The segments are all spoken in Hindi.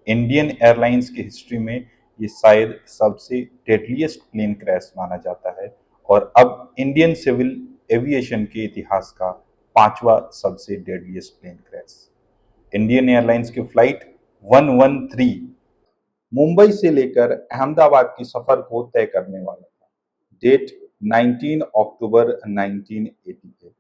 इंडियन एयरलाइंस की हिस्ट्री में ये शायद सबसे डेडलीस्ट प्लेन क्रैश माना जाता है और अब इंडियन सिविल एविएशन के इतिहास का पांचवा सबसे deadliest plane crash. Indian Airlines की फ्लाइट 113 मुंबई से लेकर अहमदाबाद की सफर को तय करने वाला था। डेट 19 अक्टूबर 1988।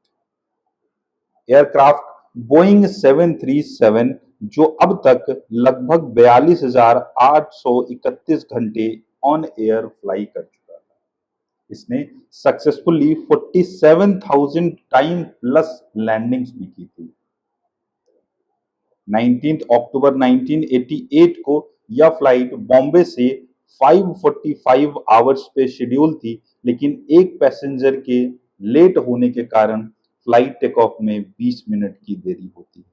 एयरक्राफ्ट बोइंग 737 जो अब तक लगभग 42,831 घंटे ऑन एयर फ्लाई कर चुका था। इसने सक्सेसफुली 47,000 टाइम प्लस लैंडिंग्स भी की थी। 19 अक्टूबर 1988 को यह फ्लाइट बॉम्बे से 5:45 आवर्स पे शेड्यूल थी, लेकिन एक पैसेंजर के लेट होने के कारण फ्लाइट टेक ऑफ में 20 मिनट की देरी होती है।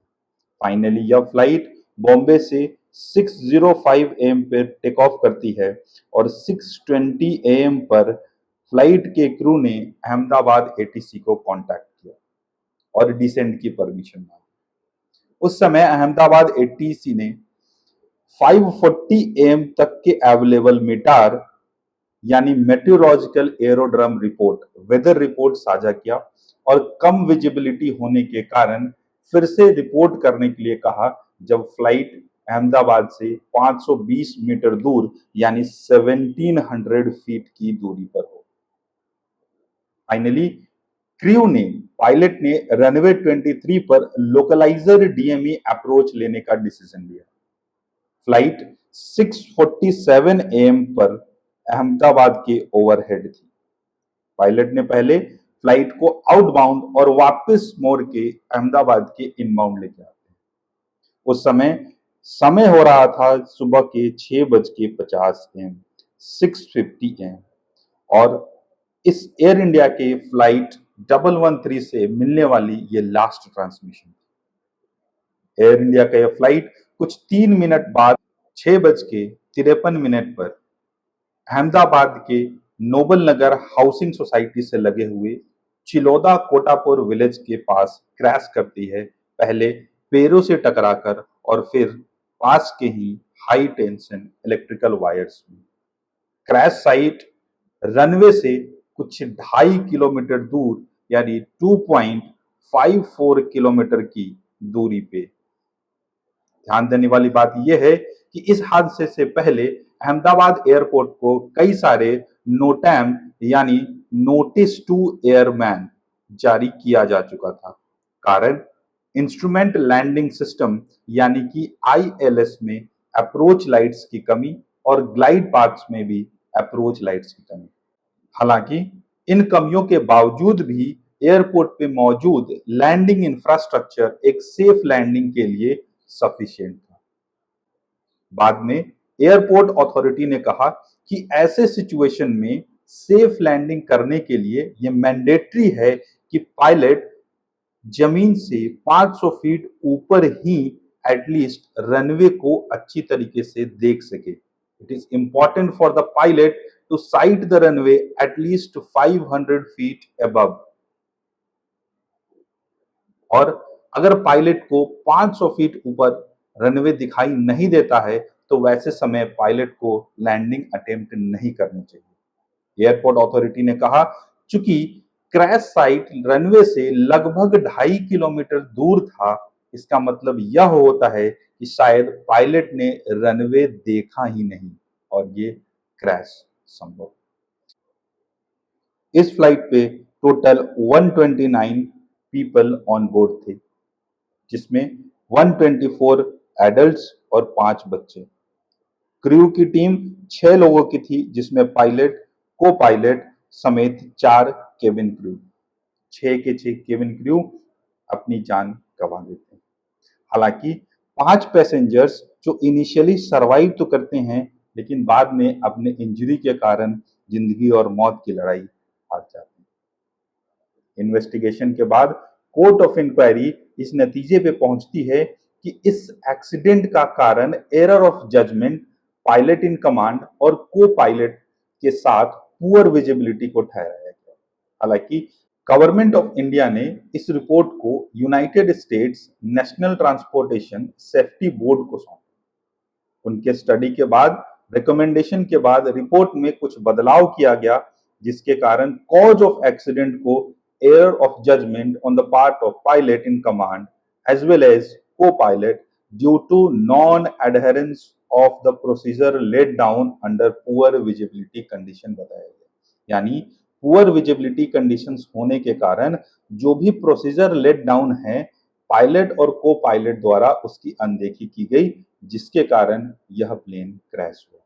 फाइनली यह फ्लाइट बॉम्बे से 6:05 एम पर टेक ऑफ करती है और 6:20 एम पर फ्लाइट के क्रू ने अहमदाबाद एटीसी को कांटेक्ट किया और डिसेंट की परमिशन मांगी। उस समय अहमदाबाद एटीसी ने 5:40 एम तक के अवेलेबल मिटार यानी meteorological aerodrome report weather report साझा किया और कम विजिबिलिटी होने के कारण फिर से रिपोर्ट करने के लिए कहा जब फ्लाइट अहमदाबाद से 520 मीटर दूर यानी 1700 फीट की दूरी पर हो। फाइनली क्रू ने पायलट ने रनवे 23 पर लोकलाइजर डीएमई अप्रोच लेने का डिसीजन लिया। फ्लाइट 6:47 एम पर अहमदाबाद के ओवरहेड थी। पायलट ने पहले फ्लाइट को आउटबाउंड और वापस मोड़ के अहमदाबाद के इनबाउंड लेके आते हैं। उस समय समय हो रहा था सुबह के 6:50 एम 6:50 एम और इस एयर इंडिया के फ्लाइट 113 से मिलने वाली ये लास्ट ट्रांसमिशन थी। एयर इंडिया का यह फ्लाइट कुछ 3 मिनट बाद 6:53 पर अहमदाबाद के नोबल नगर हाउसिंग सोसाइटी से लगे हुए चिलौदा कोटापुर विलेज के पास क्रैश करती है, पहले पेड़ों से टकराकर और फिर पास के ही हाई टेंशन इलेक्ट्रिकल वायर्स में। क्रैश साइट रनवे से कुछ 2.5 किलोमीटर दूर यानी 2.54 किलोमीटर की दूरी पे। ध्यान देने वाली बात यह है कि इस हादसे से पहले अहमदाबाद एयरपोर्ट को कई सारे नोटैम यानी नोटिस टू एयरमैन जारी किया जा चुका था। कारण इंस्ट्रूमेंट लैंडिंग सिस्टम यानी कि आईएलएस में अप्रोच लाइट्स की कमी और ग्लाइड पाथ्स में भी अप्रोच लाइट्स की कमी। हालांकि इन कमियों के बावजूद भी एयरपोर्ट पे मौजूद लैंडिंग इंफ्रास्ट्रक्चर एक सेफ लैंडिंग के लिए सफिशिएंट था। बाद में एयरपोर्ट अथॉरिटी ने कहा कि ऐसे सिचुएशन में सेफ लैंडिंग करने के लिए यह मैंडेटरी है कि पायलट जमीन से 500 फीट ऊपर ही एटलीस्ट रनवे को अच्छी तरीके से देख सके। It is important for the pilot to sight the runway at least 500 feet above. और अगर पायलट को 500 फीट ऊपर रनवे दिखाई नहीं देता है तो वैसे समय पायलट को लैंडिंग अटेम्प्ट नहीं करनी चाहिए। एयरपोर्ट अथॉरिटी ने कहा चूंकि क्रैश साइट रनवे से लगभग 2.5 किलोमीटर दूर था, इसका मतलब यह होता है कि शायद पायलट ने रनवे देखा ही नहीं और ये क्रैश संभव। इस फ्लाइट पे टोटल 129 पीपल ऑन बोर्ड थे, जिसमें 124 एडल्ट्स और 5 बच्चे। क्रू की टीम 6 लोगों की थी, जिसमें पायलट, को पायलट समेत 4 केबिन क्रू। 6 के 6 केबिन क्रू अपनी जान गंवा देते हैं। हालांकि 5 पैसेंजर्स जो इनिशियली सरवाइव तो करते हैं, लेकिन बाद में अपने इंजरी के कारण जिंदगी और मौत की लड़ाई हार जाते हैं। इन्वेस्टिगेशन के बाद कोर्ट ऑफ इंक्वायरी इस नतीजे पे पहुंचती है कि इस एक्सीडेंट का कारण error of judgement pilot in command और को पायलट के साथ पुअर विजिबिलिटी को ठहराया गया। हालांकि गवर्नमेंट ऑफ इंडिया ने इस रिपोर्ट को United states national transportation safety board को सौंपा। उनके स्टडी के बाद, रिकमेंडेशन के बाद रिपोर्ट में कुछ बदलाव किया गया, जिसके कारण कॉज ऑफ एक्सीडेंट को error of judgement on the part of pilot in command as well as co pilot due to non adherence of the procedure laid down under poor visibility condition बताया गया। यानी पुअर विजिबिलिटी कंडीशंस होने के कारण जो भी प्रोसीजर लेट डाउन है, पायलट और को पायलट द्वारा उसकी अनदेखी की गई, जिसके कारण यह प्लेन क्रैश हुआ।